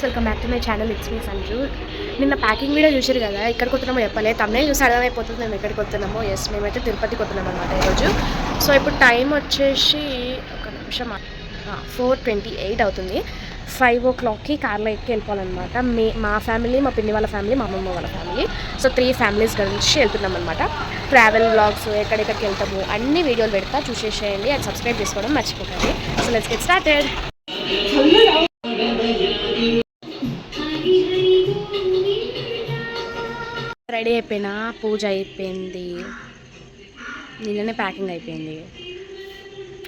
Welcome back to my channel. It's me Sanju. నిన్న packing video చూసారు కదా, ఎక్కడికి వస్తున్నామో చెప్పలే. తమిళ చూసి అర్థమైపోతుంది మేము ఎక్కడికి వస్తున్నామో. ఎస్, మేమైతే తిరుపతికి వస్తున్నాం అనమాట ఈరోజు. సో ఇప్పుడు టైం వచ్చేసి ఒక నిమిషం 4:28 అవుతుంది. 5 o'clockకి కార్లో ఎక్కి వెళ్ళిపోవాలన్నమాట. మా ఫ్యామిలీ, మా పిన్ని వాళ్ళ ఫ్యామిలీ, మా అమ్మమ్మ వాళ్ళ ఫ్యామిలీ. సో 3 ఫ్యామిలీస్ కలిసి వెళ్తున్నాం అనమాట. ట్రావెల్ వ్లాగ్స్, ఎక్కడెక్కడికి వెళ్తాము అన్ని వీడియోలు పెడతా, చూసేసేయండి. అండ్ సబ్స్క్రైబ్ చేసుకోవడం మర్చిపోకండి. So let's get started. Ready అయిపోయినా, పూజ అయిపోయింది, నిన్ననే ప్యాకింగ్ అయిపోయింది,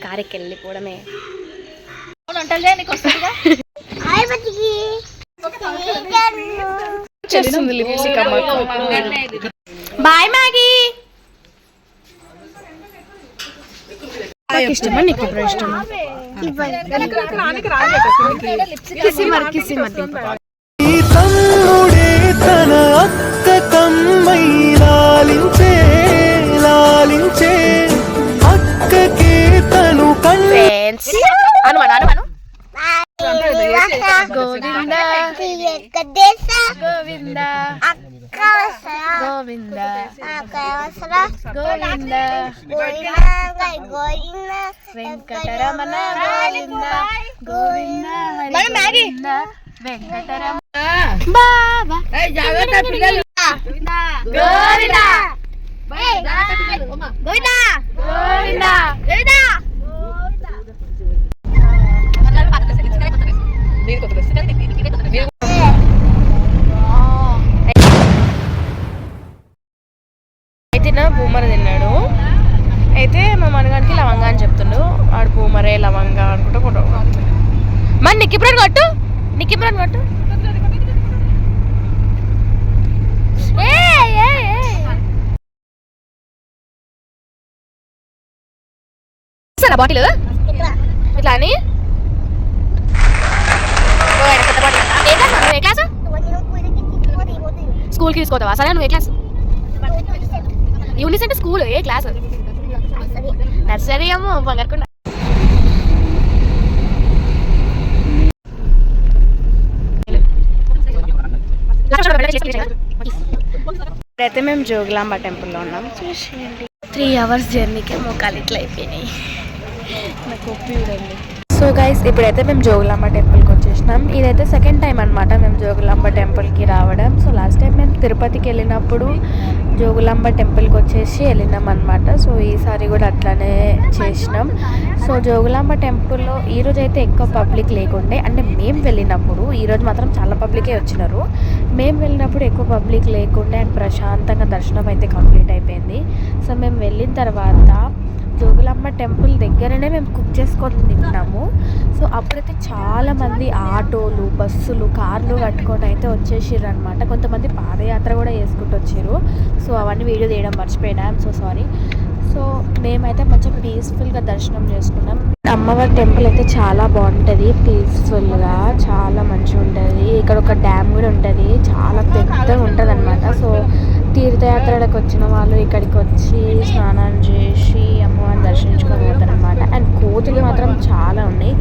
కారెక్కి వెళ్ళిపోవడమే. చేస్తుంది లిప్స్టిక్ అమ్మకు. Boy Maggi. ఇష్టమా నీకు? ఇప్పుడు ఇష్టమా? కిసిమర్ తన అక్క తమ్మై లాలించే లాలించే అక్కకే తను ఫ్రెండ్స్ అనుమాన అనుమాను గోవింద గోవింద గోవింద గోవింద వెంకటరమణ గోవింద గోవింద గోవింద వెంకటరమణ బాబా జాగ్రత్త పిల్లలు. గోవింద గోవింద గోవింద గోవింద. అయితే పూమర తిన్నాడు. అయితే మా మనగానికి లవంగా అని చెప్తుండు. వాడు పూమరే లవంగా అనుకుంటూ ఫోటో. మరి నిక్కిపురాన్ని కొట్టు, నిక్కిపురాన్ని కొట్టు. బాటిల్ ఇట్లా అని స్కూల్కి తీసుకోతావా? సరే, నువ్వు ఏ క్లాస్? యూనిస్ అంటే స్కూల్, ఏ క్లాస్? నర్సరీ ఏమో పగరకుండా. ఇప్పుడైతే మేము జోగులాంబ టెంపుల్లో ఉన్నాం, చూసేయండి. 3 hours జర్నీకి మోకాలు ఇట్లా అయిపోయినాయి. నాకు ఒప్పి చూడండి. సో గైస్, ఇప్పుడైతే మేము జోగులాంబ టెంపుల్కి వచ్చేసినాం. ఇదైతే సెకండ్ టైం అనమాట మేము జోగులాంబ టెంపుల్కి రావడం. సో లాస్ట్ టైం మేము తిరుపతికి వెళ్ళినప్పుడు జోగులాంబ టెంపుల్కి వచ్చేసి వెళ్ళినాం అనమాట. సో ఈసారి కూడా అట్లానే చేసినాం. సో జోగులాంబ టెంపుల్లో ఈరోజు అయితే ఎక్కువ పబ్లిక్ లేకుండే, అంటే మేము వెళ్ళినప్పుడు. ఈరోజు మాత్రం చాలా పబ్లికే వచ్చినారు. మేము వెళ్ళినప్పుడు ఎక్కువ పబ్లిక్ లేకుండే అండ్ ప్రశాంతంగా దర్శనం అయితే కంప్లీట్ అయిపోయింది. సో మేము వెళ్ళిన తర్వాత జోగులాంబ టెంపుల్ దగ్గరనే మేము కుక్ చేసుకొని తింటాము. సో అప్పుడైతే చాలామంది ఆటోలు, బస్సులు, కార్లు కట్టుకొని అయితే వచ్చేసారు అనమాట. కొంతమంది పాదయాత్ర కూడా చేసుకుంటూ వచ్చారు. సో అవన్నీ వీడియో తీయడం మర్చిపోయినా, సో సారీ. సో మేమైతే మంచిగా పీస్ఫుల్గా దర్శనం చేసుకున్నాం. అమ్మవారి టెంపుల్ అయితే చాలా బాగుంటుంది, పీస్ఫుల్గా చాలా మంచిగా ఉంటుంది. ఇక్కడ ఒక డ్యామ్ కూడా ఉంటుంది, చాలా పెద్దగా ఉంటుంది అనమాట. సో తీర్థయాత్రలకు వచ్చిన వాళ్ళు ఇక్కడికి వచ్చి స్నానం చేసి అమ్మవారిని దర్శించుకొని పోతారు అనమాట. అండ్ కోతులు మాత్రం చాలా ఉన్నాయి,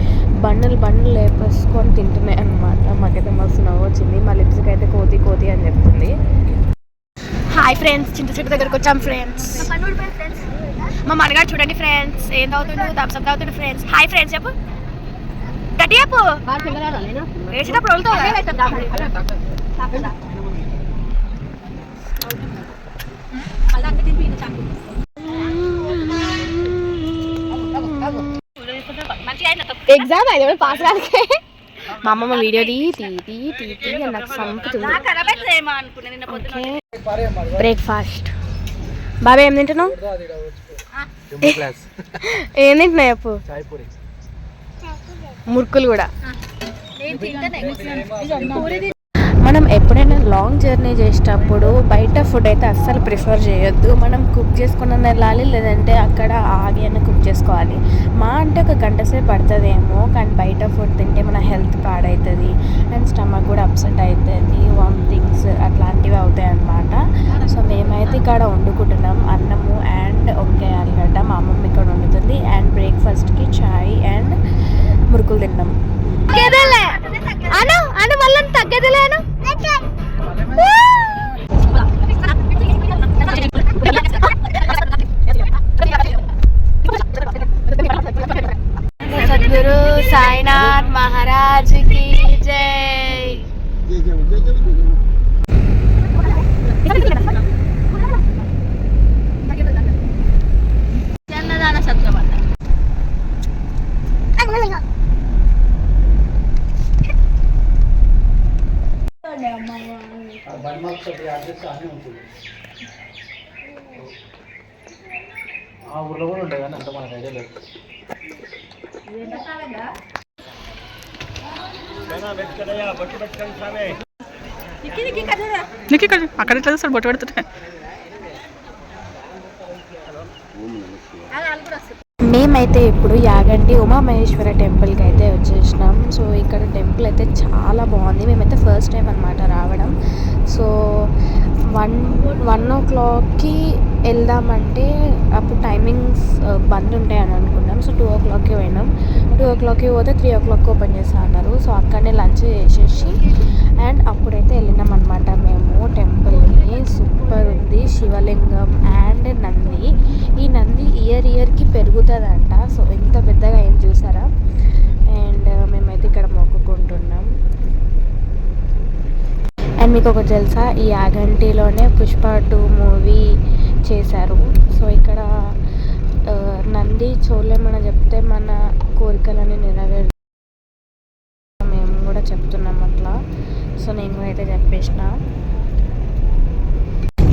బండ్లు లేపేసుకొని తింటున్నాయి అనమాట. మాకైతే మస్తు నవ్వు వచ్చింది. మా లిప్స్కి అయితే కోతి కోతి అని చెప్తుంది. హాయ్ ఫ్రెండ్స్, చింత చెట్టు దగ్గరకు వచ్చాం ఫ్రెండ్స్. మా మనగాడు చూడండి ఫ్రెండ్స్, ఏం తాగుతుండు? థమ్స్అప్ తాగుతుండు ఫ్రెండ్స్. హాయ్ ఫ్రెండ్స్ చెప్పు, గట్టి చెప్పు. వేసేటప్పుడు వెళ్తావు. ఎగ్జామ్ అయితే పాస్ కాలే. మా అమ్మమ్మ వీడియో తీ నాకు సంపుతుంది. బ్రేక్ఫాస్ట్. బాబా ఏం తింటున్నావు? ఏం తింటున్నావు చెప్పు. మురుకులు కూడా. మనం ఎప్పుడైనా లాంగ్ జర్నీ చేసేటప్పుడు బయట ఫుడ్ అయితే అస్సలు ప్రిఫర్ చేయొద్దు. మనం కుక్ చేసుకుని వెళ్ళాలి, లేదంటే అక్కడ ఆగి అని కుక్ చేసుకోవాలి. మా అంటే ఒక గంట సేపు పడుతుందేమో, కానీ బయట ఫుడ్ తింటే మన హెల్త్ పాడవుతుంది అండ్ స్టమక్ కూడా అప్సెట్ అవుతుంది, వామిటింగ్స్ అట్లాంటివి అవుతాయి అన్నమాట. సో మేమైతే ఇక్కడ వండుకుంటున్నాం అన్నము అండ్ వంకాయ ఆలుగడ్డ. మా అమ్మమ్మ ఇక్కడ వండుతుంది. అండ్ బ్రేక్ఫాస్ట్కి చాయ్ అండ్ మురుకులు తిన్నాం. అను అంటే మళ్ళీ తగ్గదులేను. సద్గురు సాయినాథ్ మహారాజ్ కి జై. ఊర్లో కూడా ఉంటాయి కానీ అంత మనకు ఐడియా లేదు. అక్కడ ఎట్లా సార్ బొట్టు పెడుతుంటే మేమైతే ఇప్పుడు యాగంటి ఉమామహేశ్వర టెంపుల్కి అయితే వచ్చేసినాం. సో ఇక్కడ టెంపుల్ అయితే చాలా బాగుంది. మేమైతే ఫస్ట్ టైం అనమాట రావడం. సో 1 వెళ్దామంటే అప్పుడు టైమింగ్స్ బంద్ ఉంటాయని అనుకున్నాం. సో 2 o'clockకి పోయినాం. 2 o'clockకి పోతే 3 o'clock ఓపెన్ చేస్తా అన్నారు. సో అక్కడనే లంచ్ చేసేసి అండ్ అప్పుడైతే వెళ్ళినాం అనమాట మేము టెంపుల్ని. సూపర్ ఉంది. శివలింగం అండ్ నంది. ఈ నంది ఇయర్కి పెరుగుతుందంట. సో ఎంత పెద్దగా ఏం చూసారా. అండ్ మేమైతే ఇక్కడ మొక్కుకుంటున్నాం. అండ్ మీకు ఒకటి తెలుసా, ఈ యాగంటిలోనే పుష్ప 2 మూవీ చేశారు. సో ఇక్కడ నంది చూడలేమని చెప్తే మన కోరికలని నెరవేరు మేము కూడా చెప్తున్నాం అట్లా. సో నేను కూడా అయితే చెప్పేసిన.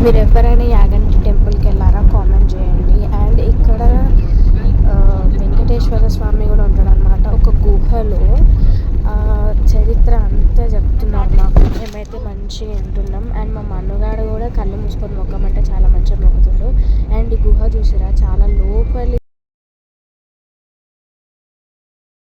మీరు ఎవరైనా యాగంటి టెంపుల్కి వెళ్ళారా కామెంట్ చేయండి. అండ్ ఇక్కడ వెంకటేశ్వర స్వామి కూడా ఉంటాడు అనమాట ఒక గుహలో. చరిత్ర అంతా చెప్తున్నారు మాకు. మేమైతే మంచిగా వింటున్నాం. అండ్ మా మన్నుగాడు కూడా కళ్ళు మూసుకొని మొక్కమంటే చాలా మంచిగా మొక్కుతుండు. అండ్ ఈ గుహ చూసిరా చాలా లోపలి